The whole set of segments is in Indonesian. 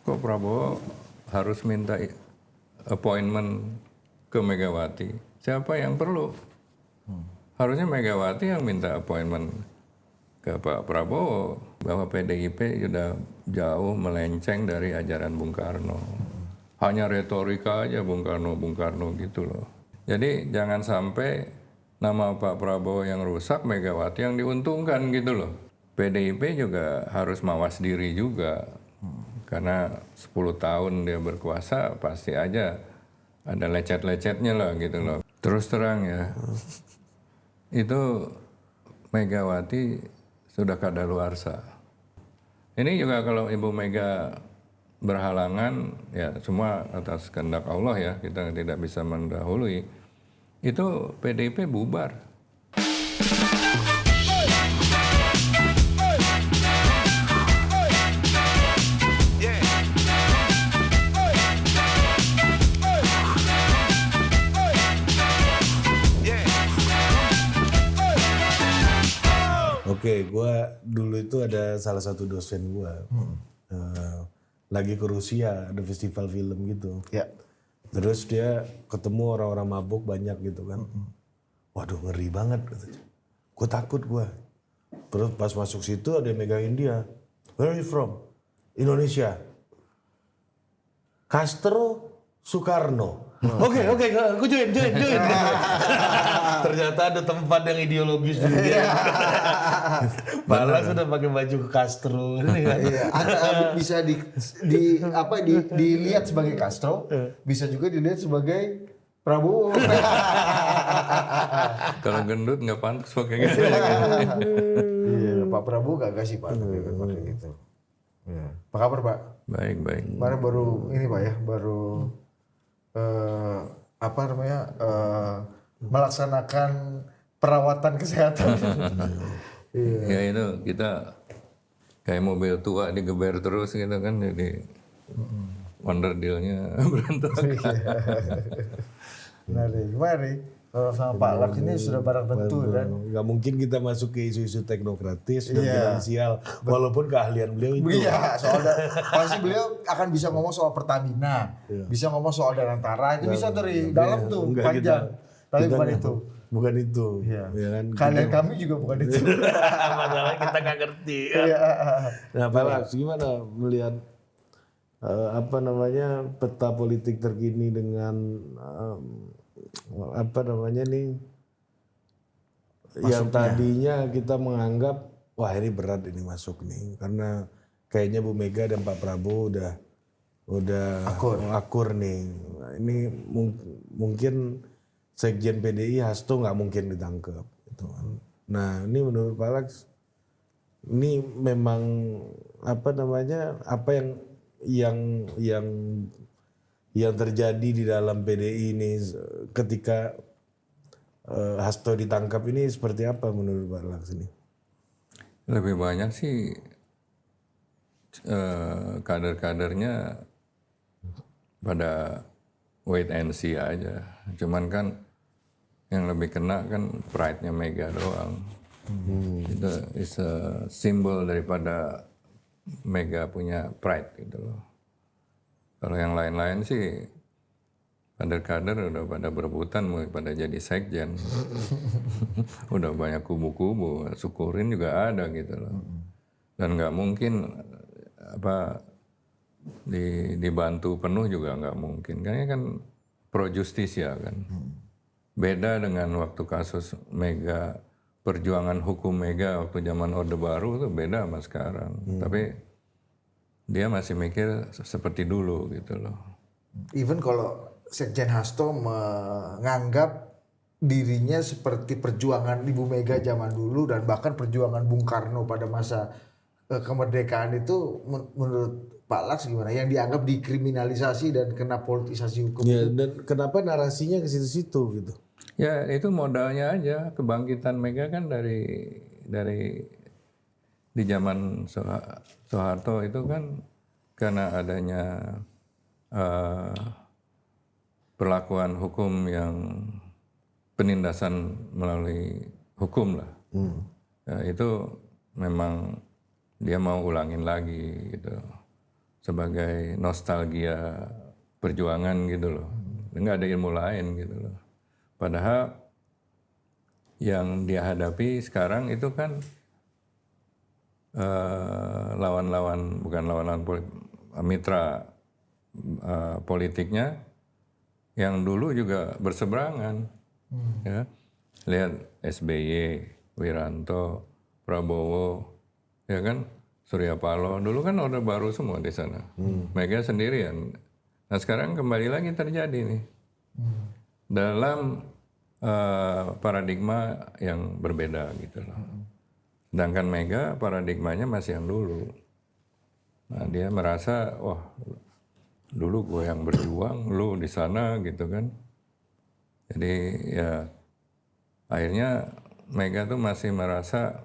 kok Prabowo harus minta appointment ke Megawati? Siapa yang perlu? Harusnya Megawati yang minta appointment ke Pak Prabowo, bahwa PDIP sudah jauh melenceng dari ajaran Bung Karno. Hanya retorika aja Bung Karno gitu loh. Jadi jangan sampai nama Pak Prabowo yang rusak, Megawati yang diuntungkan gitu loh. PDIP juga harus mawas diri juga. Karena 10 tahun dia berkuasa pasti aja ada lecet-lecetnya lah gitu loh. Terus terang ya, itu Megawati sudah kadaluarsa. Ini juga kalau Ibu Mega berhalangan, ya semua atas kehendak Allah ya, kita tidak bisa mendahului. Itu PDIP bubar. Oke, gue dulu itu ada salah satu dosen gue lagi ke Rusia, ada festival film gitu. Ya. Terus dia ketemu orang-orang mabuk banyak gitu kan. Waduh ngeri banget. Gue takut gue. Terus pas masuk situ ada yang megangin dia. Where are you from? Indonesia. Castro Soekarno. Oke, aku join. Ternyata ada tempat yang ideologis juga. Malah sudah pakai baju Castro. Iya. Bisa dilihat sebagai Castro, bisa juga dilihat sebagai Prabowo. Kalau gendut nggak pantas pakai gitu. Iya, Pak Prabowo gak kasih Pak pakai gitu. Ya. Apa kabar Pak? Baik. Kemarin baru ini Pak ya, baru melaksanakan perawatan kesehatan. Ya itu kita kayak mobil tua digeber terus gitu kan, jadi wonder deal-nya berantakan. Mari. Kalau sama Pak Laks ini sudah barang tentu kan. Gak mungkin kita masuk ke isu-isu teknokratis dan finansial, walaupun keahlian beliau itu. Iya, pasti beliau akan bisa ngomong soal Pertamina, bisa ngomong soal Danantara, itu bisa dari dalam tuh, panjang. Tapi bukan itu. Bukan itu. Iya. Ya kan? Kalian kami juga bukan itu. Masalahnya kita gak ngerti. Nah, Pak Laks, gimana melihat peta politik terkini dengan yang tadinya kita menganggap wah ini berat ini masuk nih karena kayaknya Bu Mega dan Pak Prabowo udah akur nih. Nah, ini mungkin Sekjen PDI Hasto nggak mungkin ditangkap gitu kan. Nah, ini menurut Pak Laks ini memang apa yang terjadi di dalam PDI ini ketika Hasto ditangkap ini seperti apa menurut Pak Laks ini? Lebih banyak sih kader-kadernya pada wait and see aja. Cuman kan yang lebih kena kan pride-nya Mega doang. Itu is a simbol daripada Mega punya pride gitu loh. Kalau yang lain-lain sih kader-kader udah pada berebutan mau pada jadi sekjen. Udah banyak kubu-kubu, syukurin juga ada gitu loh. Dan nggak mungkin dibantu penuh juga nggak mungkin. Karena kan pro justisia kan. Beda dengan waktu kasus Mega, perjuangan hukum Mega waktu zaman Orde Baru itu beda sama sekarang. Tapi dia masih mikir seperti dulu gitu loh. Even kalau Sekjen Hasto menganggap dirinya seperti perjuangan Ibu Mega zaman dulu dan bahkan perjuangan Bung Karno pada masa kemerdekaan itu menurut Pak Laks gimana? Yang dianggap dikriminalisasi dan kena politisasi hukum. Ya, dan kenapa narasinya ke situ-situ gitu? Ya itu modalnya aja, kebangkitan Mega kan dari di zaman Soeharto itu kan karena adanya perlakuan hukum yang penindasan melalui hukum lah. Ya, itu memang dia mau ulangin lagi gitu. sebagai nostalgia perjuangan gitu loh. Nggak ada ilmu lain gitu loh. Padahal yang dia hadapi sekarang itu kan bukan lawan-lawan mitra politiknya yang dulu juga berseberangan. Ya. Lihat SBY, Wiranto, Prabowo, ya kan, Surya Paloh. Dulu kan Orde Baru semua di sana. Mega sendirian. Nah sekarang kembali lagi terjadi nih. Dalam paradigma yang berbeda gitu loh. Sedangkan Mega paradigmanya masih yang dulu. Nah dia merasa, wah dulu gue yang berjuang, lu di sana gitu kan. Jadi ya akhirnya Mega tuh masih merasa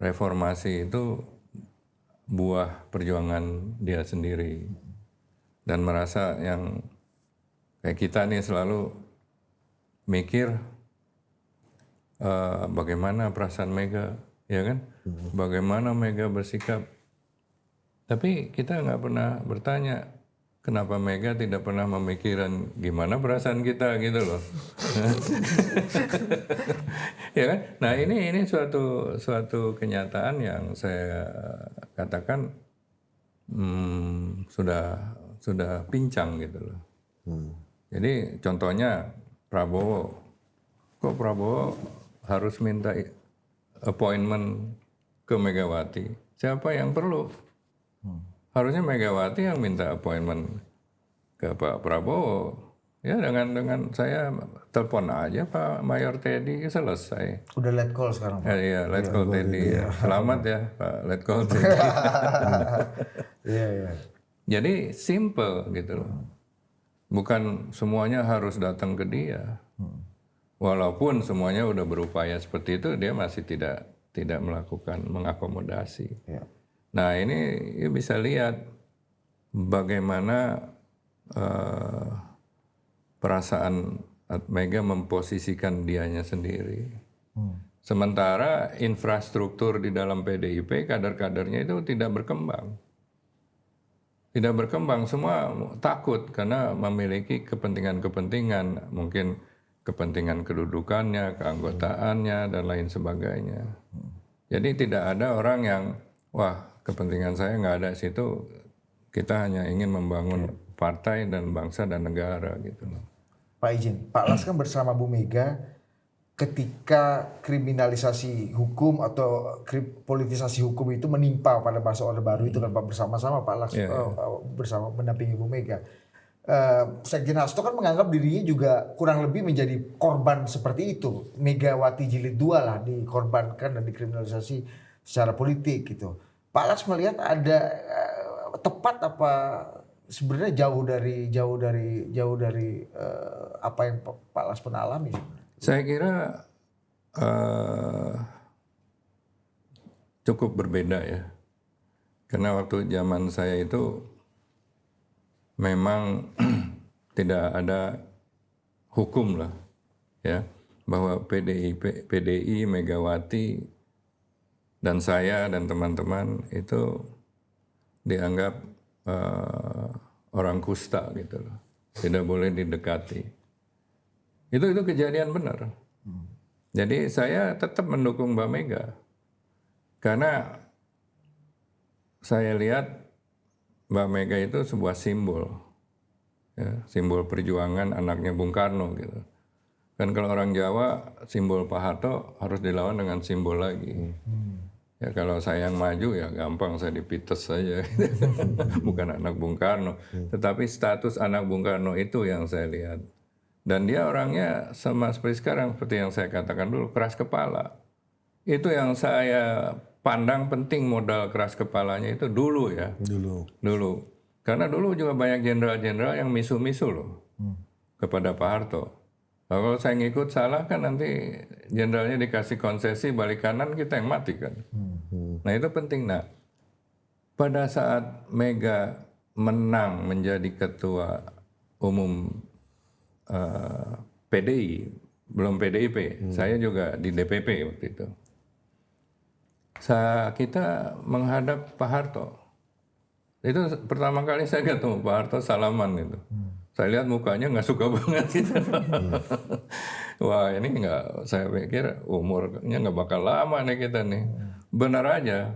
reformasi itu buah perjuangan dia sendiri. Dan merasa yang kayak kita nih selalu mikir bagaimana perasaan Mega, ya kan? Bagaimana Mega bersikap. Tapi kita nggak pernah bertanya, kenapa Mega tidak pernah memikirkan gimana perasaan kita gitu loh. Ya kan? Nah ini suatu kenyataan yang saya katakan sudah pincang gitu loh. Jadi contohnya Prabowo, kok Prabowo harus minta appointment ke Megawati? Siapa yang perlu? Harusnya Megawati yang minta appointment ke Pak Prabowo. Ya dengan saya telepon aja Pak Mayor Teddy, selesai. Udah let call sekarang, Pak. Iya, let call Teddy. Selamat ya Pak, let call Teddy. Iya. Jadi simple gitu loh. Bukan semuanya harus datang ke dia. Walaupun semuanya udah berupaya seperti itu, dia masih tidak melakukan mengakomodasi. Ya. Nah ini bisa lihat bagaimana perasaan Mega memposisikan dianya sendiri. Sementara infrastruktur di dalam PDIP, kader-kadernya itu tidak berkembang. Tidak berkembang, semua takut karena memiliki kepentingan-kepentingan, mungkin kepentingan kedudukannya, keanggotaannya, dan lain sebagainya. Jadi tidak ada orang yang, wah kepentingan saya nggak ada situ, kita hanya ingin membangun partai dan bangsa dan negara gitu. Pak izin, Pak Las kan bersama Bu Mega ketika kriminalisasi hukum atau politisasi hukum itu menimpa pada masa Orde Baru itu kan Pak, bersama-sama Pak Las bersama mendampingi Bu Mega. Sekjen Hasto kan menganggap dirinya juga kurang lebih menjadi korban seperti itu. Megawati jilid 2 lah dikorbankan dan dikriminalisasi secara politik gitu. Pak Las melihat ada tepat apa sebenarnya jauh dari apa yang Pak Las pernah alami sebenarnya? Saya kira cukup berbeda ya. Karena waktu zaman saya itu memang tidak ada hukum lah ya, bahwa PDI, Megawati dan saya dan teman-teman itu dianggap orang kusta gitu loh, tidak boleh didekati. Itu kejadian benar. Jadi saya tetap mendukung Mbak Mega karena saya lihat Mbak Mega itu sebuah simbol, ya, simbol perjuangan anaknya Bung Karno gitu. Kan kalau orang Jawa simbol Pak Harto harus dilawan dengan simbol lagi. Ya kalau saya yang maju ya gampang, saya dipites saja. Bukan anak Bung Karno. Tetapi status anak Bung Karno itu yang saya lihat. Dan dia orangnya sama seperti sekarang, seperti yang saya katakan dulu, keras kepala. Itu yang saya pandang penting, modal keras kepalanya itu dulu ya. Dulu. Karena dulu juga banyak jenderal-jenderal yang misu-misu loh kepada Pak Harto. Nah, kalau saya ngikut salah kan nanti jenderalnya dikasih konsesi balik kanan, kita yang mati kan. Nah itu penting. Nah pada saat Mega menang menjadi ketua umum PDI, belum PDIP, saya juga di DPP waktu itu. Kita menghadap Pak Harto. Itu pertama kali saya ketemu Pak Harto salaman itu. Saya lihat mukanya nggak suka banget gitu. Wah ini nggak, saya pikir umurnya nggak bakal lama nih kita nih. Benar aja,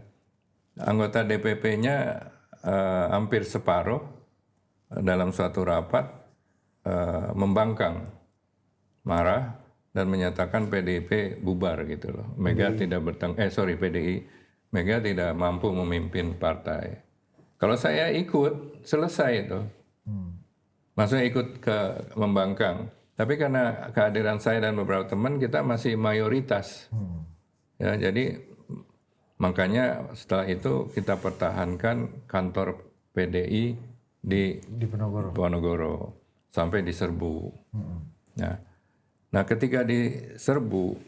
anggota DPP-nya hampir separuh dalam suatu rapat membangkang, marah dan menyatakan PDIP bubar gitu loh. Mega tidak PDI, Mega tidak mampu memimpin partai. Kalau saya ikut, selesai itu. Maksudnya ikut ke membangkang. Tapi karena kehadiran saya dan beberapa teman, kita masih mayoritas. Ya, jadi makanya setelah itu kita pertahankan kantor PDI di Ponorogo sampai diserbu. Nah, ketika diserbu,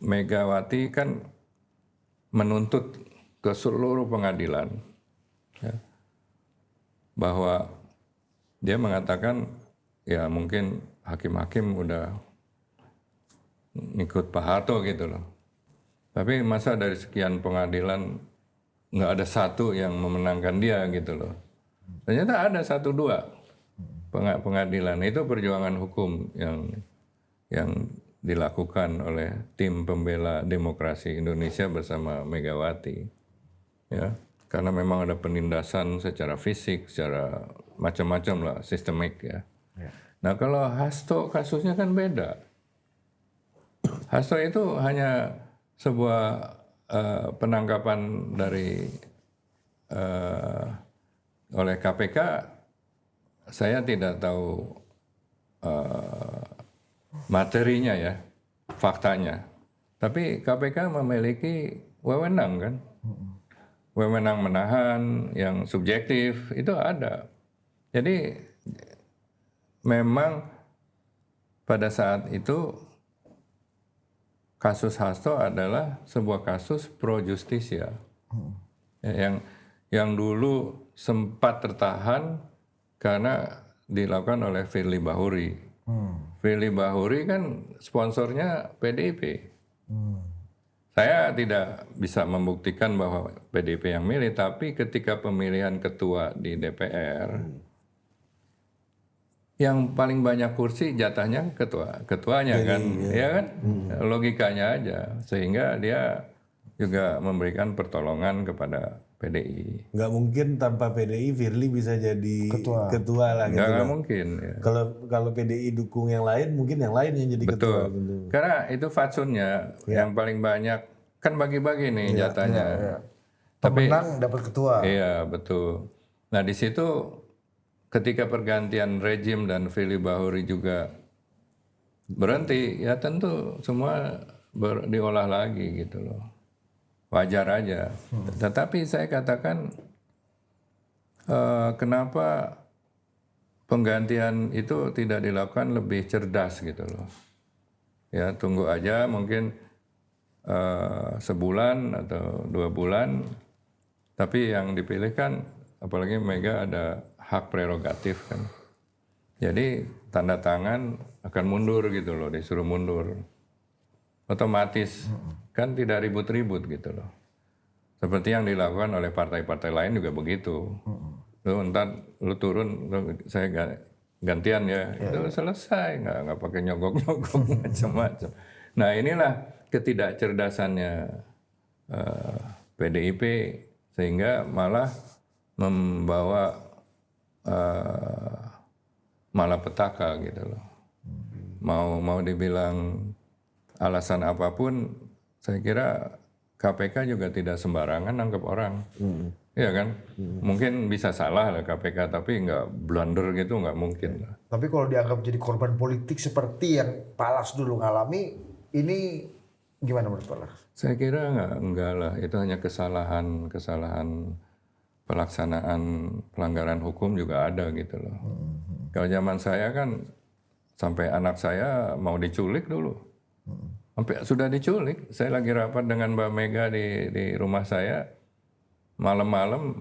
Megawati kan menuntut ke seluruh pengadilan, ya, bahwa dia mengatakan ya mungkin hakim-hakim udah ngikut Pak Harto gitu loh. Tapi masa dari sekian pengadilan nggak ada satu yang memenangkan dia gitu loh. Ternyata ada 1-2 pengadilan. Itu perjuangan hukum yang dilakukan oleh tim pembela demokrasi Indonesia bersama Megawati. Ya, karena memang ada penindasan secara fisik, secara macam-macam lah, sistemik ya. Nah kalau Hasto kasusnya kan beda. Hasto itu hanya sebuah penangkapan dari oleh KPK. Saya tidak tahu materinya ya, faktanya. Tapi KPK memiliki wewenang kan, wewenang menahan yang subjektif itu ada. Jadi memang pada saat itu kasus Hasto adalah sebuah kasus pro justisia yang dulu sempat tertahan karena dilakukan oleh Firly Bahuri. Firly Bahuri kan sponsornya PDIP. Saya tidak bisa membuktikan bahwa PDIP yang milih, tapi ketika pemilihan ketua di DPR, yang paling banyak kursi jatahnya ketuanya kan, ya kan, logikanya aja, sehingga dia juga memberikan pertolongan kepada PDI. Nggak mungkin tanpa PDI Firly bisa jadi ketua lah gitu. Nggak mungkin. Ya. Kalau PDI dukung yang lain, mungkin yang lain yang jadi ketua. Gitu. Karena itu fatsunnya yang paling banyak kan bagi-bagi nih jatahnya. Pemenang dapat ketua. Iya betul. Nah di situ ketika pergantian rejim dan Firly Bahuri juga berhenti, ya tentu semua diolah lagi gitu loh. Wajar aja. Tetapi saya katakan kenapa penggantian itu tidak dilakukan lebih cerdas gitu loh. Ya tunggu aja mungkin sebulan atau 2 bulan. Tapi yang dipilih kan apalagi Mega ada hak prerogatif kan. Jadi tanda tangan akan mundur gitu loh, disuruh mundur. Otomatis kan tidak ribut-ribut gitu loh. Seperti yang dilakukan oleh partai-partai lain juga begitu. Lu ntar lu turun, saya gantian ya, itu selesai, nggak pakai nyogok-nyogok macam-macam. Nah inilah ketidakcerdasannya PDIP sehingga malah membawa malapetaka gitu loh. Mau dibilang alasan apapun, saya kira KPK juga tidak sembarangan nangkep orang. Iya kan? Mungkin bisa salah lah KPK, tapi nggak blunder gitu nggak mungkin lah. Tapi kalau dianggap jadi korban politik seperti yang Pak Laks dulu ngalami, ini gimana menurut Pak Laks? Saya kira enggak lah, itu hanya kesalahan pelaksanaan pelanggaran hukum juga ada gitu loh. Kalau zaman saya kan sampai anak saya mau diculik dulu. Sampai sudah diculik. Saya lagi rapat dengan Mbak Mega di rumah saya. Malam-malam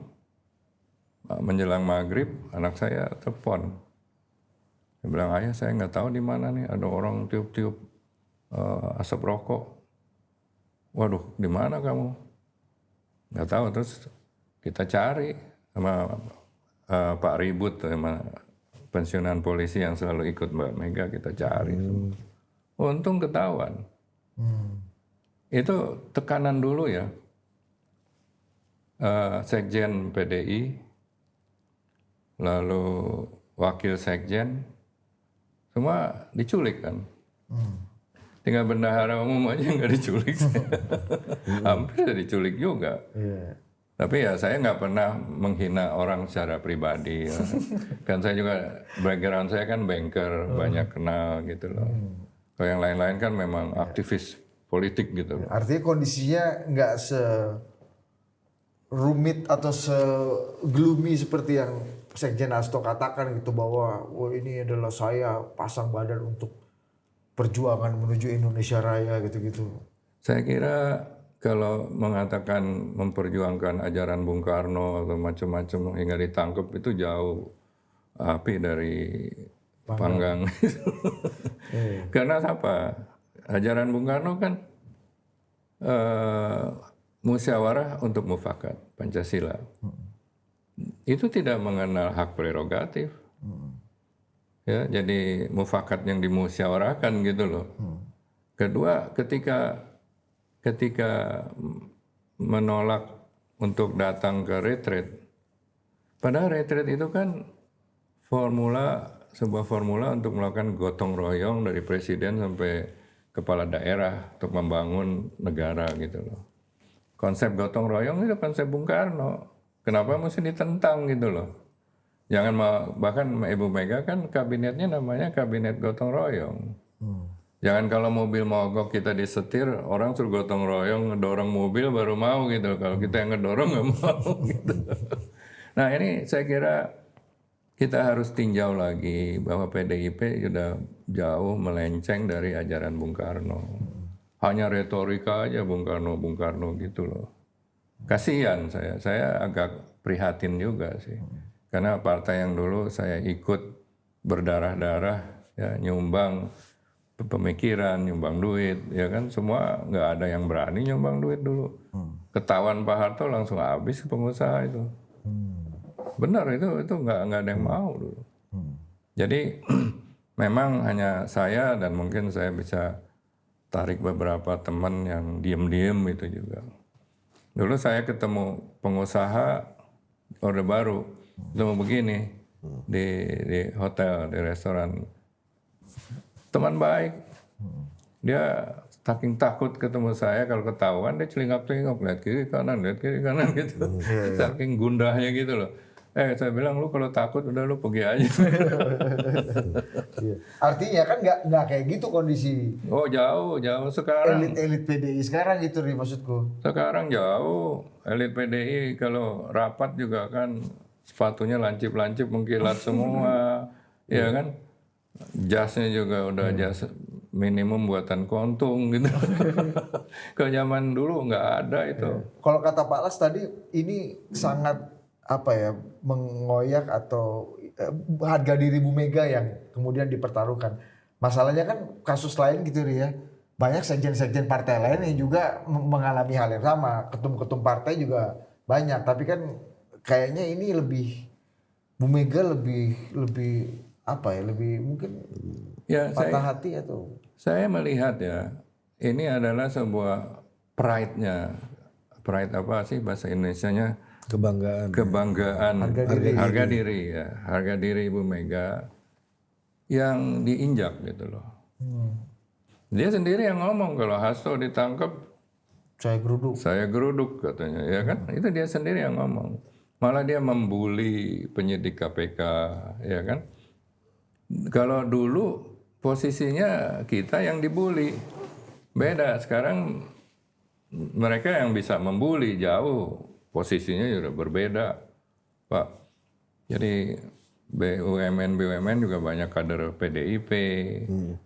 menjelang maghrib anak saya telepon. Dia bilang, ayah saya nggak tahu di mana nih ada orang tiup-tiup asap rokok. Waduh, di mana kamu? Nggak tahu. Terus kita cari sama Pak Ribut sama pensiunan polisi yang selalu ikut Mbak Mega kita cari semua. Untung ketahuan. Itu tekanan dulu ya. Sekjen PDI, lalu wakil sekjen, semua diculik kan. Tinggal bendahara umum aja nggak diculik. Hampir diculik juga. Tapi ya saya nggak pernah menghina orang secara pribadi. Ya. Kan saya juga, background saya kan banker, banyak kenal gitu loh. Kalau yang lain-lain kan memang aktivis politik gitu loh. Artinya kondisinya nggak serumit atau segloomy seperti yang Sekjen Hasto katakan gitu, bahwa wah ini adalah saya pasang badan untuk perjuangan menuju Indonesia Raya gitu-gitu. Saya kira kalau mengatakan memperjuangkan ajaran Bung Karno atau macam-macam hingga ditangkap itu jauh api dari panggang. Karena apa? Ajaran Bung Karno kan musyawarah untuk mufakat Pancasila. Itu tidak mengenal hak prerogatif. Ya, jadi mufakat yang dimusyawarahkan gitu loh. Kedua, ketika menolak untuk datang ke retreat, padahal retreat itu kan sebuah formula untuk melakukan gotong royong dari presiden sampai kepala daerah untuk membangun negara gitu loh. Konsep gotong royong itu konsep Bung Karno. Kenapa mesti ditentang gitu loh? Bahkan Ibu Mega kan kabinetnya namanya kabinet gotong royong. Jangan kalau mobil mogok kita disetir, orang suruh gotong royong ngedorong mobil baru mau gitu. Kalau kita yang ngedorong nggak mau gitu. Nah ini saya kira kita harus tinjau lagi bahwa PDIP sudah jauh melenceng dari ajaran Bung Karno. Hanya retorika aja Bung Karno gitu loh. Kasihan saya agak prihatin juga sih. Karena partai yang dulu saya ikut berdarah-darah, ya, nyumbang pemikiran, nyumbang duit, ya kan semua nggak ada yang berani nyumbang duit dulu. Ketahuan Pak Harto langsung habis ke pengusaha itu. Benar itu nggak ada yang mau dulu. Jadi memang hanya saya dan mungkin saya bisa tarik beberapa teman yang diem-diem itu juga. Dulu saya ketemu pengusaha Orde Baru, ketemu begini di hotel, di restoran. Teman baik, dia saking takut ketemu saya, kalau ketahuan dia celingak-celingak, lihat kiri kanan gitu. Saking gundahnya gitu loh. Saya bilang lu kalau takut udah lu pergi aja. Artinya kan nggak kayak gitu kondisi. Oh jauh sekarang. Elit PDI sekarang gitu nih maksudku. Sekarang jauh. Elit PDI kalau rapat juga kan sepatunya lancip-lancip mengkilat semua, ya kan? Jasnya juga udah jas minimum buatan kontung gitu. Kalau zaman dulu nggak ada itu. Kalau kata Pak Las tadi ini sangat mengoyak atau harga diri Bu Mega yang kemudian dipertaruhkan. Masalahnya kan kasus lain gitu ya. Banyak sekjen-sekjen partai lain yang juga mengalami hal yang sama. Ketum-ketum partai juga banyak. Tapi kan kayaknya ini Bu Mega lebih mungkin patah hati atau? Saya melihat ya, ini adalah sebuah pride-nya. Pride apa sih bahasa Indonesianya? Kebanggaan, harga diri ya, harga diri Ibu Mega yang diinjak gitu loh. Dia sendiri yang ngomong kalau Hasto ditangkap, saya geruduk katanya, ya kan? Itu dia sendiri yang ngomong. Malah dia membuli penyidik KPK, ya kan? Kalau dulu posisinya kita yang dibuli, beda. Sekarang mereka yang bisa membuli jauh. Posisinya sudah berbeda, Pak. Jadi BUMN juga banyak kader PDIP,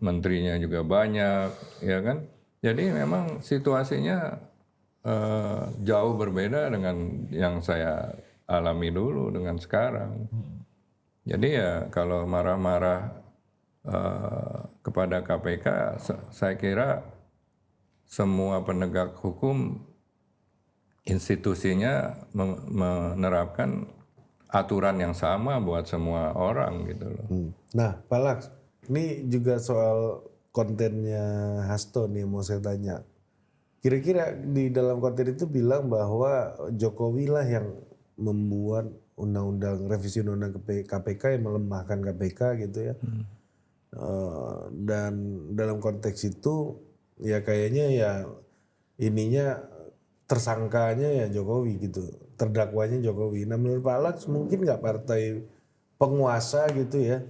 menterinya juga banyak, ya kan? Jadi memang situasinya jauh berbeda dengan yang saya alami dulu dengan sekarang. Jadi ya kalau marah-marah kepada KPK, saya kira semua penegak hukum institusinya menerapkan aturan yang sama buat semua orang gitu loh. Nah, Pak Laks, ini juga soal kontennya Hasto nih mau saya tanya. Kira-kira di dalam konten itu bilang bahwa Jokowi lah yang membuat revisi undang-undang KPK yang melemahkan KPK gitu ya. Dan dalam konteks itu ya kayaknya ya ininya tersangkanya ya Jokowi gitu, terdakwanya Jokowi. Nah menurut Pak Laks mungkin nggak partai penguasa gitu ya,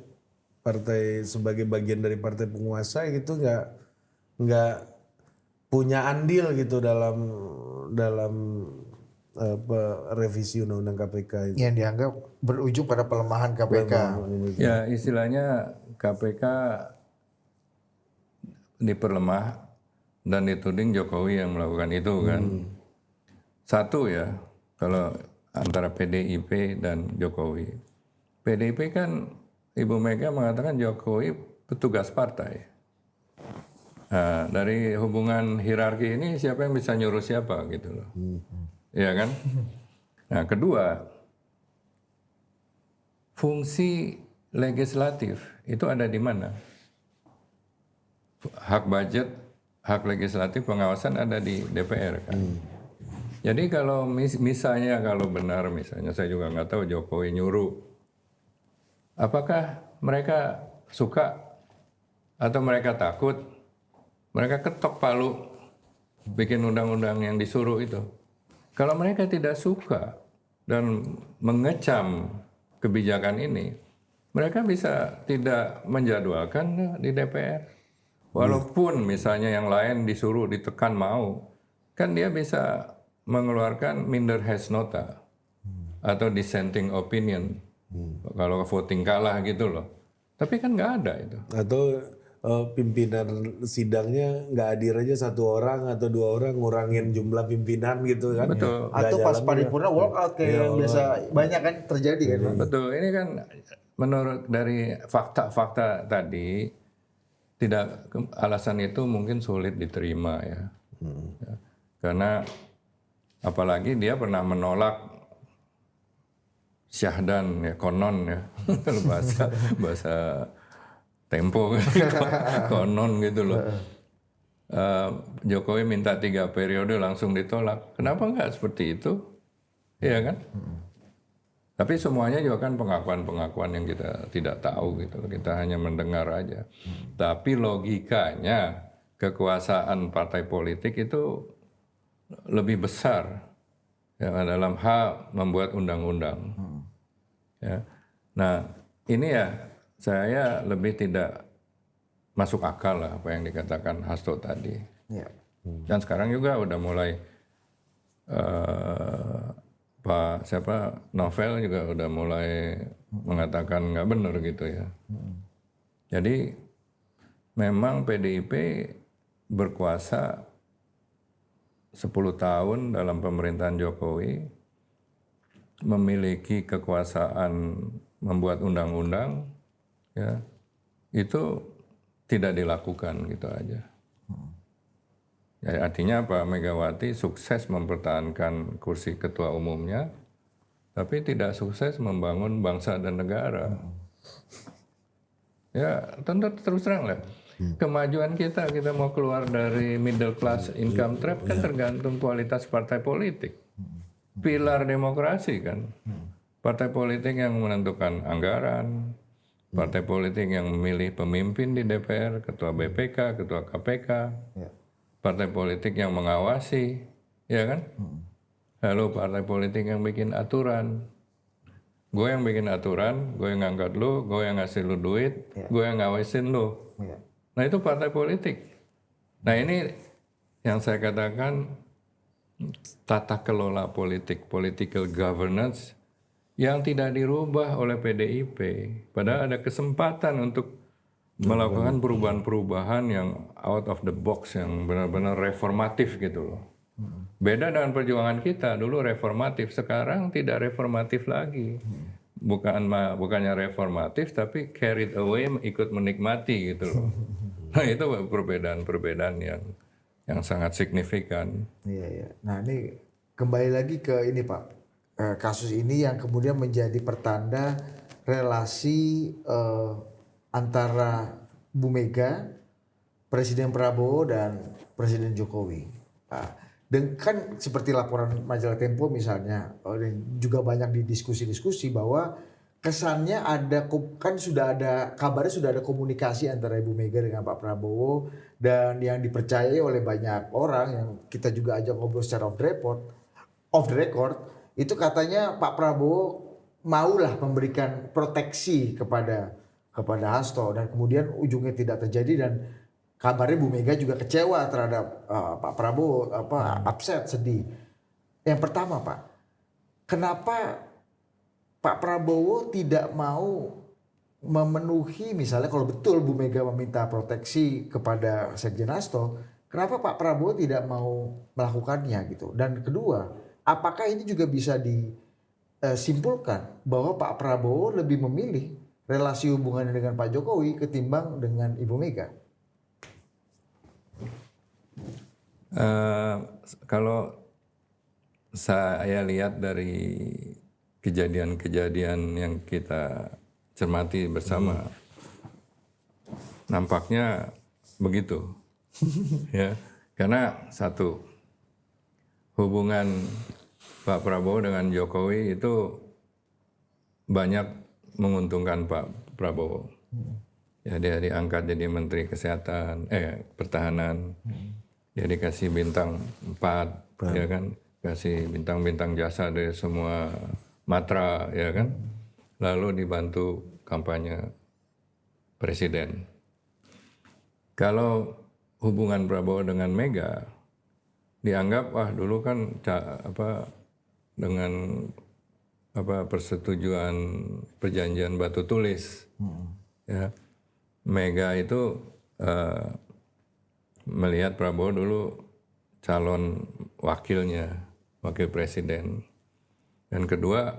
partai sebagai bagian dari partai penguasa gitu nggak punya andil gitu dalam revisi undang-undang KPK itu. Yang dianggap berujung pada pelemahan KPK. Ya istilahnya KPK diperlemah dan dituding Jokowi yang melakukan itu kan. Satu ya, kalau antara PDIP dan Jokowi. PDIP kan Ibu Mega mengatakan Jokowi petugas partai. Nah, dari hubungan hierarki ini siapa yang bisa nyuruh siapa gitu loh. Iya kan? Nah, kedua, fungsi legislatif itu ada di mana? Hak budget, hak legislatif pengawasan ada di DPR kan. Jadi kalau misalnya kalau benar misalnya saya juga nggak tahu Jokowi nyuruh, apakah mereka suka atau mereka takut? Mereka ketok palu bikin undang-undang yang disuruh itu. Kalau mereka tidak suka dan mengecam kebijakan ini, mereka bisa tidak menjadwalkan di DPR. Walaupun misalnya yang lain disuruh ditekan mau, kan dia bisa mengeluarkan minder hes nota atau dissenting opinion. Kalau voting kalah gitu loh. Tapi kan nggak ada itu. Atau pimpinan sidangnya nggak hadir aja satu orang atau dua orang, ngurangin jumlah pimpinan gitu kan. Betul. Atau pas paripurna walk out kayak yang biasa banyak kan terjadi kan. Betul. Ini kan menurut dari fakta-fakta tadi tidak alasan itu mungkin sulit diterima ya. Ya. Karena apalagi dia pernah menolak syahdan ya konon ya bahasa Tempo konon gitu loh. Jokowi minta 3 periode langsung ditolak. Kenapa nggak seperti itu? Iya kan? Tapi semuanya juga kan pengakuan-pengakuan yang kita tidak tahu gitu. Kita hanya mendengar aja. Tapi logikanya kekuasaan partai politik itu lebih besar ya, dalam hal membuat undang-undang. Ya. Nah ini ya saya lebih tidak masuk akal lah apa yang dikatakan Hasto tadi. Ya. Dan sekarang juga udah mulai Pak Novel juga udah mulai mengatakan nggak benar gitu ya. Jadi memang PDIP berkuasa 10 tahun dalam pemerintahan Jokowi, memiliki kekuasaan membuat undang-undang, ya itu tidak dilakukan gitu aja. Ya, artinya apa? Megawati sukses mempertahankan kursi ketua umumnya, tapi tidak sukses membangun bangsa dan negara. Ya tentu terus terang lah. Kemajuan kita mau keluar dari middle class income trap kan tergantung kualitas partai politik. Pilar demokrasi kan. Partai politik yang menentukan anggaran, partai politik yang memilih pemimpin di DPR, ketua BPK, ketua KPK, partai politik yang mengawasi, ya kan? Lalu partai politik yang bikin aturan. Gue yang bikin aturan, gue yang ngangkat lu, gue yang ngasih lu duit, gue yang ngawasin lu. Nah itu partai politik. Nah ini yang saya katakan tata kelola politik, political governance yang tidak dirubah oleh PDIP. Padahal ada kesempatan untuk melakukan perubahan-perubahan yang out of the box, yang benar-benar reformatif gitu loh. Beda dengan perjuangan kita, dulu reformatif, sekarang tidak reformatif lagi. Bukannya reformatif, tapi carried away, ikut menikmati gitu loh. Nah itu perbedaan-perbedaan yang sangat signifikan. Iya, iya. Nah ini kembali lagi ke ini Pak. kasus ini yang kemudian menjadi pertanda relasi antara Bu Mega, Presiden Prabowo dan Presiden Jokowi. Nah, dan kan seperti laporan majalah Tempo misalnya, dan juga banyak di diskusi-diskusi bahwa kesannya kan sudah ada kabarnya, sudah ada komunikasi antara Ibu Mega dengan Pak Prabowo, dan yang dipercayai oleh banyak orang yang kita juga ajak ngobrol secara off the record itu katanya Pak Prabowo maulah memberikan proteksi kepada Hasto, dan kemudian ujungnya tidak terjadi, dan kabarnya Bu Mega juga kecewa terhadap Pak Prabowo, upset, sedih. Yang pertama Pak, kenapa Pak Prabowo tidak mau memenuhi, misalnya kalau betul Bu Mega meminta proteksi kepada Sekjen Hasto, kenapa Pak Prabowo tidak mau melakukannya gitu? Dan kedua, apakah ini juga bisa disimpulkan bahwa Pak Prabowo lebih memilih relasi hubungannya dengan Pak Jokowi ketimbang dengan Ibu Mega? Kalau saya lihat dari kejadian-kejadian yang kita cermati bersama, nampaknya begitu. Ya, karena satu, hubungan Pak Prabowo dengan Jokowi itu banyak menguntungkan Pak Prabowo. Ya, dia diangkat jadi Menteri Pertahanan. Dia dikasih bintang 4, ya kan, kasih bintang-bintang jasa dari semua matra, ya kan, lalu dibantu kampanye presiden. Kalau hubungan Prabowo dengan Mega dianggap, wah dulu kan dengan persetujuan perjanjian batu tulis, ya, Mega itu melihat Prabowo dulu calon wakil presiden. Dan kedua,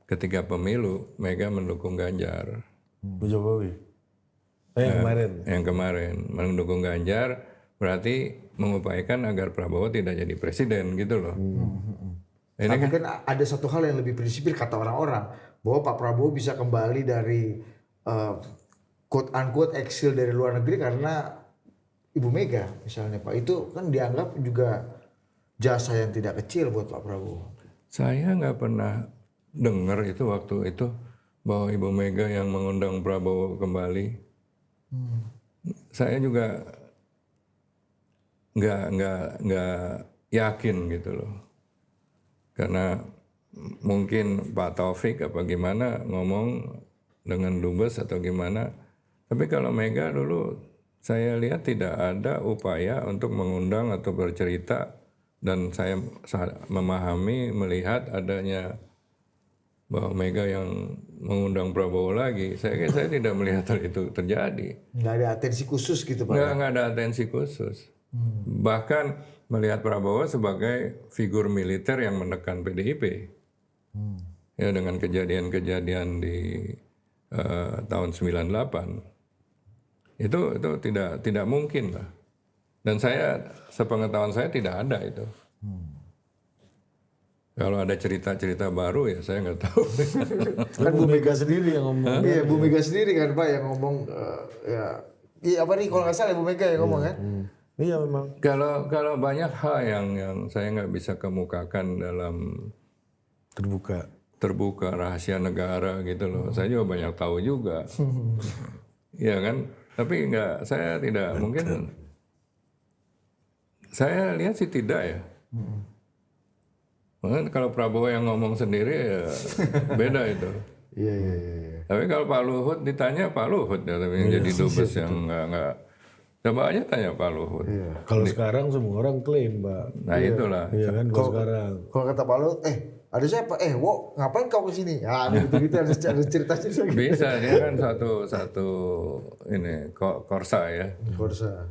ketika pemilu, Mega mendukung Ganjar. Jokowi. Yang kemarin. Mendukung Ganjar berarti mengupayakan agar Prabowo tidak jadi presiden gitu loh. Ini Tapi kan ada satu hal yang lebih prinsipil kata orang-orang, bahwa Pak Prabowo bisa kembali dari quote unquote eksil dari luar negeri karena Ibu Mega misalnya Pak. Itu kan dianggap juga jasa yang tidak kecil buat Pak Prabowo. Saya nggak pernah dengar itu waktu itu bahwa Ibu Mega yang mengundang Prabowo kembali. Saya juga nggak yakin gitu loh, karena mungkin Pak Taufik apa gimana ngomong dengan dubes atau gimana. Tapi kalau Mega dulu saya lihat tidak ada upaya untuk mengundang atau bercerita, dan saya memahami melihat adanya bahwa Mega yang mengundang Prabowo lagi. Saya tidak melihat hal itu terjadi. Nggak ada atensi khusus gitu Pak? Nggak ada atensi khusus. Bahkan melihat Prabowo sebagai figur militer yang menekan PDIP. Ya, dengan kejadian-kejadian di tahun 98. Itu tidak mungkin lah. Dan sepengetahuan saya tidak ada itu. Kalau ada cerita-cerita baru ya saya nggak tahu. Kan Bu Mega sendiri yang ngomong. Iya, Bu Mega sendiri kan Pak yang ngomong, iya apa nih kalau nggak salah Bu Mega yang ngomong kan? Iya memang. Kalau banyak hal yang saya nggak bisa kemukakan dalam terbuka rahasia negara gitu loh. Saya juga banyak tahu juga. Iya kan? Tapi saya tidak mungkin. Saya lihat sih tidak ya. Mungkin kalau Prabowo yang ngomong sendiri ya beda itu. Iya. Tapi kalau Pak Luhut ditanya Pak Luhut ya, tapi yang jadi dubes yang nggak. Coba aja tanya Pak Luhut. Iya. Kalau sekarang semua orang klaim, Pak. Nah itulah. Iya kan kalau sekarang. Kalau kata Pak Luhut, ada siapa? Wo, ngapain kau kesini? Ah, gitu-gitu ada cerita-cerita. Bisa, dia kan satu ini korsa ya. Korsa.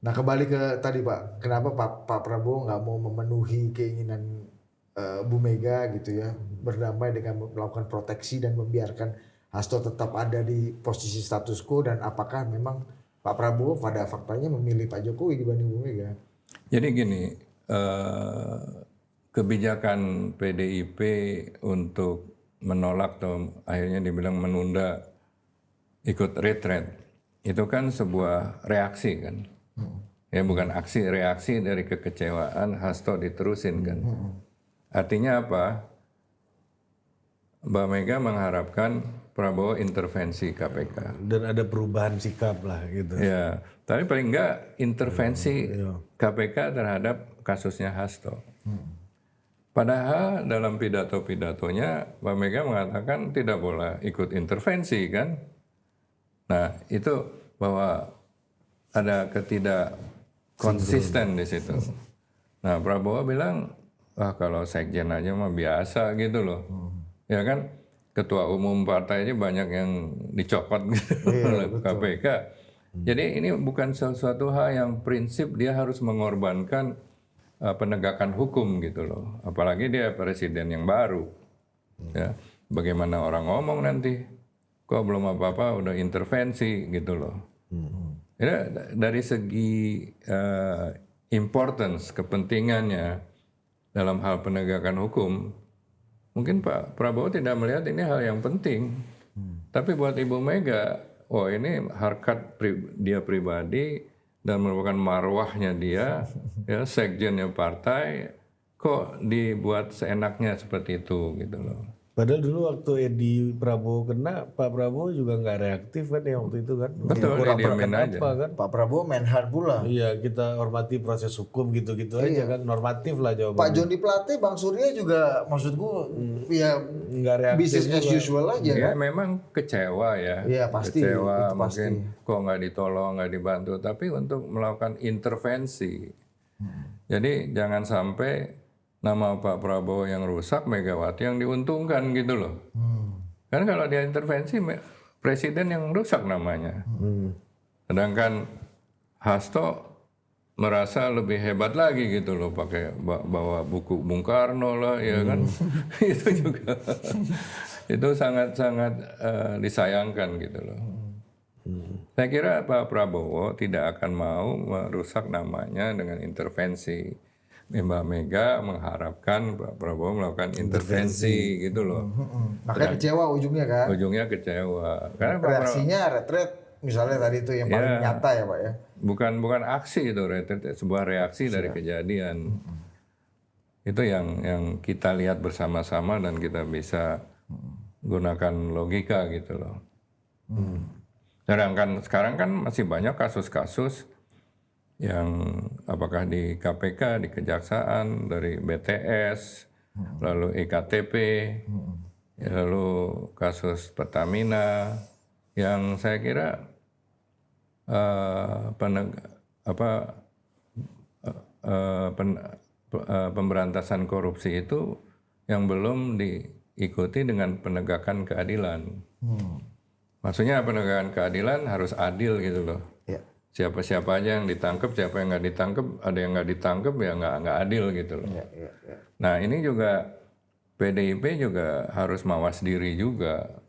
Nah kembali ke tadi Pak, kenapa Pak Prabowo nggak mau memenuhi keinginan Bu Mega gitu ya, berdamai dengan melakukan proteksi dan membiarkan Hasto tetap ada di posisi status quo, dan apakah memang Pak Prabowo pada faktanya memilih Pak Jokowi dibanding Bu Mega? Jadi gini, kebijakan PDIP untuk menolak atau akhirnya dibilang menunda ikut retreat itu kan sebuah reaksi kan, ya bukan aksi, reaksi dari kekecewaan Hasto diterusin kan. Artinya apa? Mbak Mega mengharapkan Prabowo intervensi KPK. Dan ada perubahan sikap lah gitu. Ya, tapi paling enggak intervensi KPK terhadap kasusnya Hasto. Padahal dalam pidato-pidatonya Mbak Mega mengatakan tidak boleh ikut intervensi kan. Nah itu bahwa ada ketidak konsisten di situ. Nah Prabowo bilang, wah kalau sekjen aja mah biasa gitu loh. Ya kan, ketua umum partai aja banyak yang dicopot gitu oleh KPK. Jadi ini bukan sesuatu hal yang prinsip dia harus mengorbankan penegakan hukum gitu loh. Apalagi dia presiden yang baru. Ya, bagaimana orang ngomong nanti, kok belum apa-apa udah intervensi gitu loh. Ya, dari segi importance, kepentingannya dalam hal penegakan hukum, mungkin Pak Prabowo tidak melihat ini hal yang penting. Tapi buat Ibu Mega, oh ini harkat dia pribadi dan merupakan marwahnya dia, ya sekjennya partai, kok dibuat seenaknya seperti itu gitu loh. Padahal dulu waktu Edi Prabowo kena, Pak Prabowo juga nggak reaktif kan ya waktu itu kan. Betul, Kurang didiamin berkenan aja. apa kan. Pak Prabowo Menhan pula. Iya, kita hormati proses hukum gitu-gitu aja kan, normatif lah jawabannya. Pak Joni Plate, Bang Surya juga maksudku ya Nggak reaktif business as usual aja Ya kan. memang kecewa ya. Iya, pasti, Kecewa itu mungkin kok nggak ditolong, nggak dibantu. Tapi untuk melakukan intervensi. Jadi jangan sampai nama Pak Prabowo yang rusak, Megawati yang diuntungkan gitu loh. Kan kalau dia intervensi, presiden yang rusak namanya. Sedangkan Hasto merasa lebih hebat lagi gitu loh, pakai bawa buku Bung Karno lah, ya kan. Itu juga itu sangat-sangat disayangkan gitu loh. Saya kira Pak Prabowo tidak akan mau merusak namanya dengan intervensi. Mbak Mega mengharapkan Pak Prabowo melakukan intervensi gitu loh. Makanya kecewa ujungnya kan. Ujungnya kecewa. Karena Pak Prabowo Reaksinya retret misalnya tadi itu yang paling nyata ya Pak ya. bukan aksi itu, sebuah reaksi dari kejadian. Itu yang kita lihat bersama-sama dan kita bisa gunakan logika gitu loh. Sedangkan sekarang kan masih banyak kasus-kasus yang apakah di KPK, di Kejaksaan, dari BTS, lalu EKTP, lalu kasus Pertamina, yang saya kira pemberantasan korupsi itu yang belum diikuti dengan penegakan keadilan. Maksudnya penegakan keadilan harus adil gitu loh. Ya. Siapa-siapa aja yang ditangkap, siapa yang nggak ditangkap, ada yang nggak ditangkap ya nggak adil gitu loh. Ya. Nah ini juga PDIP juga harus mawas diri juga.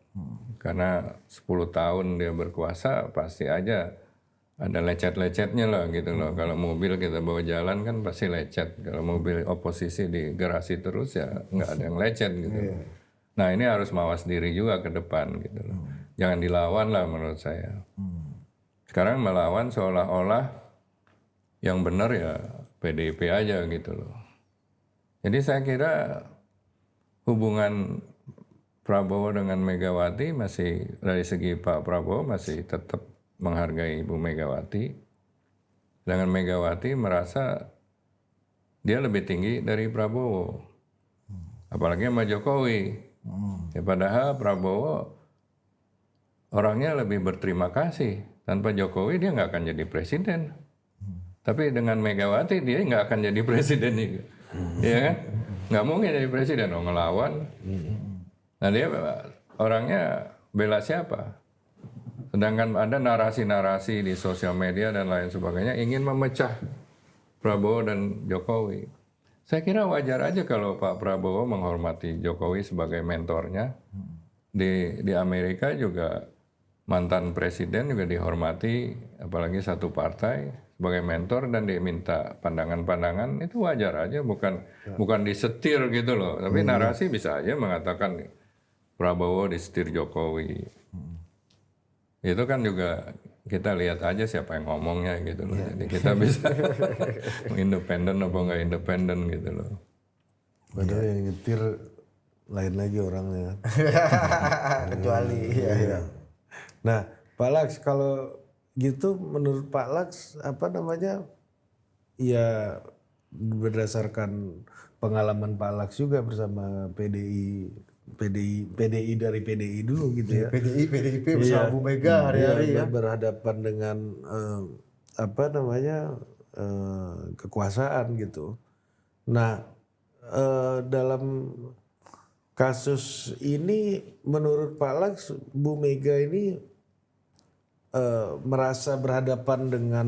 Karena 10 tahun dia berkuasa pasti aja ada lecet-lecetnya lah gitu loh. Kalau mobil kita bawa jalan kan pasti lecet. Kalau mobil oposisi di garasi terus ya nggak ada yang lecet gitu loh. Nah ini harus mawas diri juga ke depan gitu loh. Jangan dilawan lah menurut saya. Sekarang melawan seolah-olah yang benar ya PDIP aja gitu loh. Jadi saya kira hubungan Prabowo dengan Megawati masih dari segi Pak Prabowo masih tetap menghargai Ibu Megawati. Dengan Megawati merasa dia lebih tinggi dari Prabowo. Apalagi sama Jokowi. Ya, padahal Prabowo orangnya lebih berterima kasih. Tanpa Jokowi dia nggak akan jadi presiden. Tapi dengan Megawati dia nggak akan jadi presiden juga. Iya kan? Nggak mungkin jadi presiden, ngelawan. Nah dia orangnya bela siapa? Sedangkan ada narasi-narasi di sosial media dan lain sebagainya ingin memecah Prabowo dan Jokowi. Saya kira wajar aja kalau Pak Prabowo menghormati Jokowi sebagai mentornya. Di Amerika juga mantan presiden juga dihormati, apalagi satu partai sebagai mentor dan dia minta pandangan-pandangan, itu wajar aja, bukan disetir gitu loh. Tapi narasi bisa aja mengatakan Prabowo disetir Jokowi. Itu kan juga kita lihat aja siapa yang ngomongnya gitu loh. Jadi kita bisa independen apa nggak independen gitu loh. Padahal yang nyetir lain lagi orangnya. Kecuali ya. Nah, Pak Laks, kalau gitu menurut Pak Laks apa namanya? Ya berdasarkan pengalaman Pak Laks juga bersama PDI dari PDI dulu gitu ya. PDIP bersama Bu Mega hari-hari ya. Berhadapan dengan apa namanya? Kekuasaan gitu. Nah, dalam kasus ini menurut Pak Laks, Bu Mega ini merasa berhadapan dengan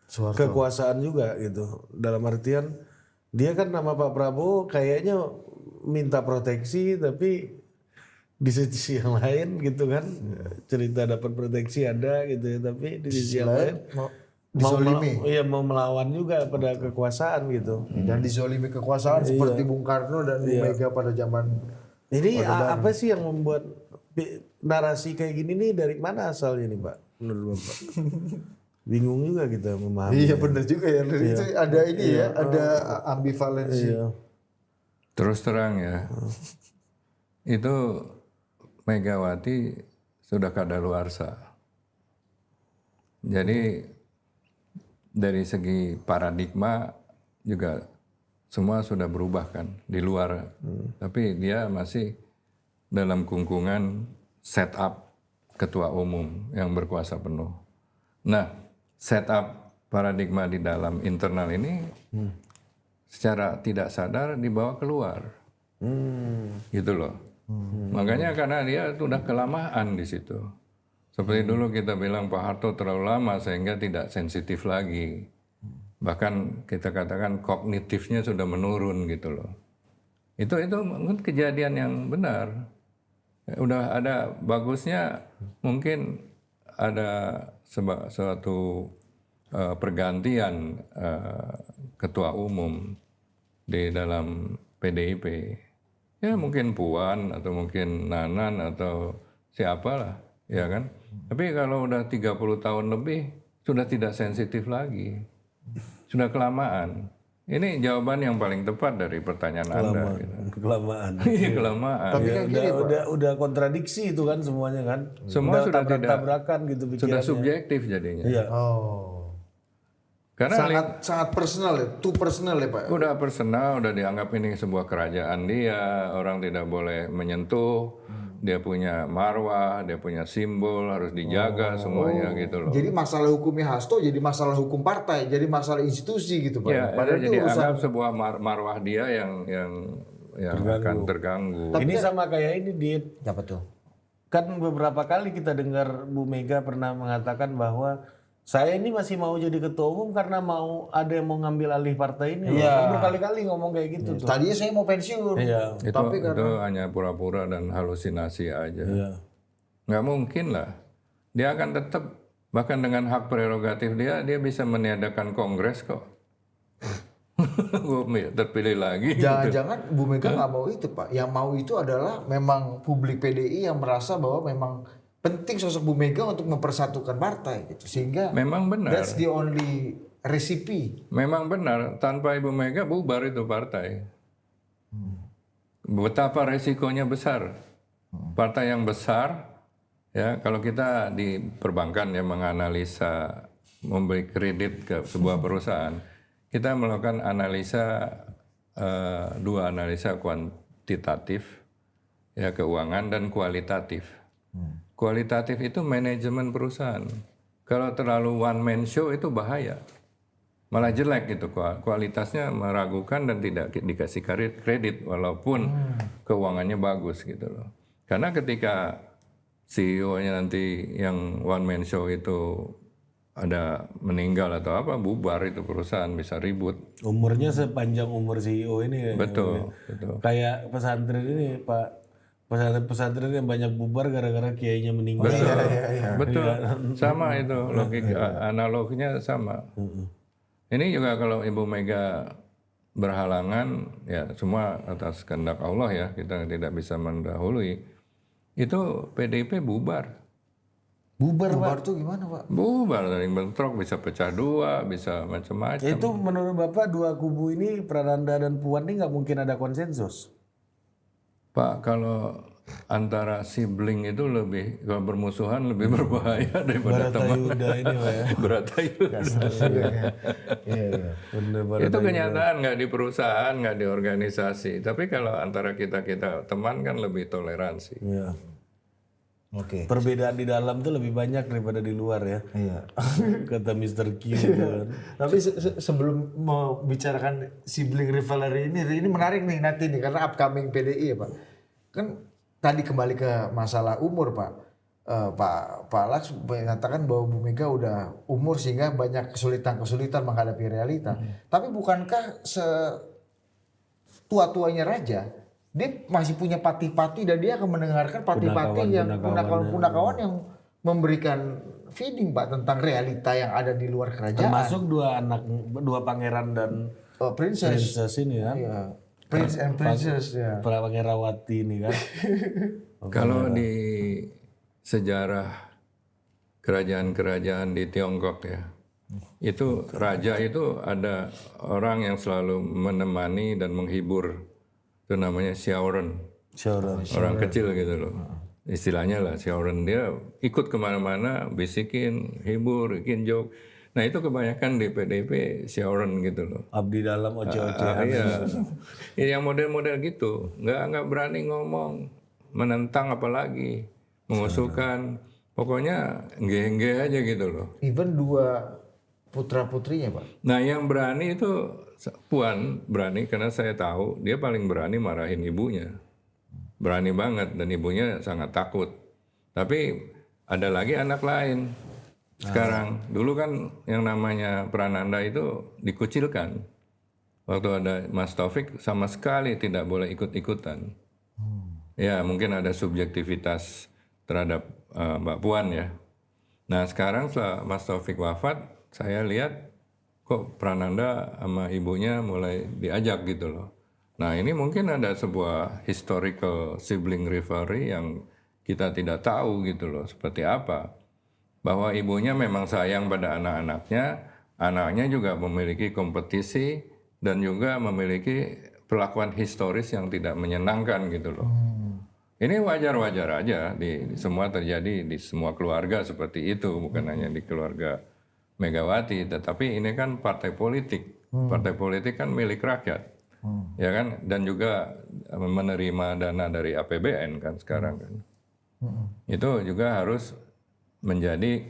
kekuasaan juga gitu. Dalam artian dia kan nama Pak Prabowo kayaknya minta proteksi, tapi di sisi yang lain gitu kan cerita dapat proteksi ada gitu ya, tapi di sisi yang lain mau melawan juga pada kekuasaan gitu. Dan dizolimi kekuasaan seperti Bung Karno dan Bu Mega pada zaman. Ini apa sih yang membuat narasi kayak gini nih, dari mana asalnya nih Pak? Menurut Bapak? Bingung juga kita memahami. Iya benar juga ya. Itu ada ini ya, ada ambivalensi. Terus terang ya, itu Megawati sudah kadaluarsa. Jadi dari segi paradigma juga semua sudah berubah kan di luar. Tapi dia masih dalam kungkungan setup ketua umum yang berkuasa penuh. Nah, setup paradigma di dalam internal ini secara tidak sadar dibawa keluar. Gitu loh. Makanya karena dia sudah kelamaan di situ. Seperti dulu kita bilang Pak Harto terlalu lama sehingga tidak sensitif lagi. Bahkan kita katakan kognitifnya sudah menurun gitu loh. Itu mungkin kejadian yang benar. Udah ada bagusnya, mungkin ada suatu pergantian ketua umum di dalam PDIP. Ya mungkin Puan atau mungkin Nanan atau siapalah, ya kan? Tapi kalau udah 30 tahun lebih sudah tidak sensitif lagi. Sudah kelamaan. Ini jawaban yang paling tepat dari pertanyaan Anda. Gitu. Kelamaan. Iya, kelamaan. Tapi kan udah kontradiksi itu kan semuanya kan. Semua sudah tidak tabrakan gitu pikirannya. sudah subjektif jadinya. Iya. Oh. Karena sangat personal ya, too personal ya Pak. udah personal, udah dianggap ini sebuah kerajaan dia, orang tidak boleh menyentuh. Dia punya marwah, dia punya simbol, harus dijaga semuanya gitu loh. Jadi masalah hukumnya Hasto jadi masalah hukum partai, jadi masalah institusi gitu Pak. Ya, Padahal jadi itu urusan anggap sebuah marwah dia yang akan terganggu. Ini sama kayak ini Dit. apa tuh? Kan beberapa kali kita dengar Bu Mega pernah mengatakan bahwa saya ini masih mau jadi ketua umum karena mau ada yang mau ngambil alih partai ini. Iya. Berkali-kali ngomong kayak gitu tuh. Tadinya saya mau pensiun. Iya. Itu hanya pura-pura dan halusinasi aja. Iya. Nggak mungkin lah. Dia akan tetap, bahkan dengan hak prerogatif dia bisa meniadakan kongres kok. Terpilih lagi. Jangan-jangan Bu Mega nggak mau itu Pak. Yang mau itu adalah memang publik PDI yang merasa bahwa memang penting sosok Bu Mega untuk mempersatukan partai gitu. Sehingga memang benar. that's the only recipe. Memang benar, tanpa Ibu Mega bubar itu partai. Betapa resikonya besar. Partai yang besar, ya kalau kita di perbankan ya menganalisa, memberi kredit ke sebuah perusahaan, kita melakukan analisa, dua analisa kuantitatif, ya keuangan dan kualitatif. Kualitatif itu manajemen perusahaan. Kalau terlalu one man show itu bahaya. Malah jelek gitu, kualitasnya meragukan dan tidak dikasih kredit walaupun keuangannya bagus gitu loh. Karena ketika CEO-nya nanti yang one man show itu ada meninggal atau apa, bubar itu perusahaan, bisa ribut. Umurnya sepanjang umur CEO ini. Betul, betul. Kayak pesantren ini pesantren-pesantren yang banyak bubar gara-gara kiainya meninggal. Betul, sama itu logika analognya sama. Ini juga kalau Ibu Mega berhalangan, ya semua atas kehendak Allah ya, kita tidak bisa mendahului. Itu PDIP bubar. Bubar tuh gimana Pak? Bubar, dari bentrok bisa pecah dua, bisa macam-macam. Itu menurut Bapak dua kubu ini Prananda dan Puan ini nggak mungkin ada konsensus. Pak, kalau antara sibling itu lebih, kalau bermusuhan lebih berbahaya daripada teman. Baratayuda ini Pak ya. Baratayuda. Iya. Bener, Itu kenyataan, nggak di perusahaan, nggak di organisasi. Tapi kalau antara kita teman kan lebih toleransi. Iya. Oke. Perbedaan di dalam tuh lebih banyak daripada di luar ya. Iya. Kata Mr. Q kan. Tapi sebelum mau bicarakan sibling rivalry ini menarik nih nanti nih karena upcoming PDI ya Pak. Kan tadi kembali ke masalah umur Pak. Pak Laks mengatakan bahwa Bu Mega udah umur sehingga banyak kesulitan menghadapi realita. Tapi bukankah tua-tuanya raja, dia masih punya pati-pati dan dia akan mendengarkan pati-pati yang punakawan yang memberikan feeding Pak tentang realita yang ada di luar kerajaan. Termasuk dua pangeran dan princess ini kan. Iya. Prince and Princess ya. Pangerawati ini kan. Kalau di sejarah kerajaan-kerajaan di Tiongkok ya, itu raja itu ada orang yang selalu menemani dan menghibur. Itu namanya Xiaoren. Orang kecil gitu loh. Istilahnya lah Xiaoren, dia ikut kemana-mana, bisikin, hibur, bikin joke. Nah itu kebanyakan di PDIP Xiaoren gitu loh. Abdi dalam oce-ocehan. Iya. Yang model-model gitu, nggak berani ngomong, menentang apalagi, mengusulkan. Pokoknya nge aja gitu loh. Even dua putra-putrinya Pak. Nah yang berani itu Puan berani karena saya tahu dia paling berani marahin ibunya. Berani banget dan ibunya sangat takut. Tapi ada lagi anak lain. Sekarang, dulu kan yang namanya Prananda itu dikucilkan. Waktu ada Mas Taufik sama sekali tidak boleh ikut-ikutan. Ya mungkin ada subjektivitas terhadap Mbak Puan ya. Nah sekarang setelah Mas Taufik wafat, saya lihat kok Prananda sama ibunya mulai diajak gitu loh. Nah ini mungkin ada sebuah historical sibling rivalry yang kita tidak tahu gitu loh seperti apa. Bahwa ibunya memang sayang pada anak-anaknya, anaknya juga memiliki kompetisi dan juga memiliki perlakuan historis yang tidak menyenangkan gitu loh. Ini wajar-wajar aja, semua terjadi di semua keluarga seperti itu, bukan hanya di keluarga Megawati, tetapi ini kan partai politik. Partai politik kan milik rakyat. Ya kan, dan juga menerima dana dari APBN kan sekarang kan. Itu juga harus menjadi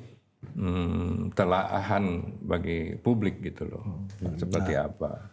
telaahan bagi publik gitu loh. Seperti apa.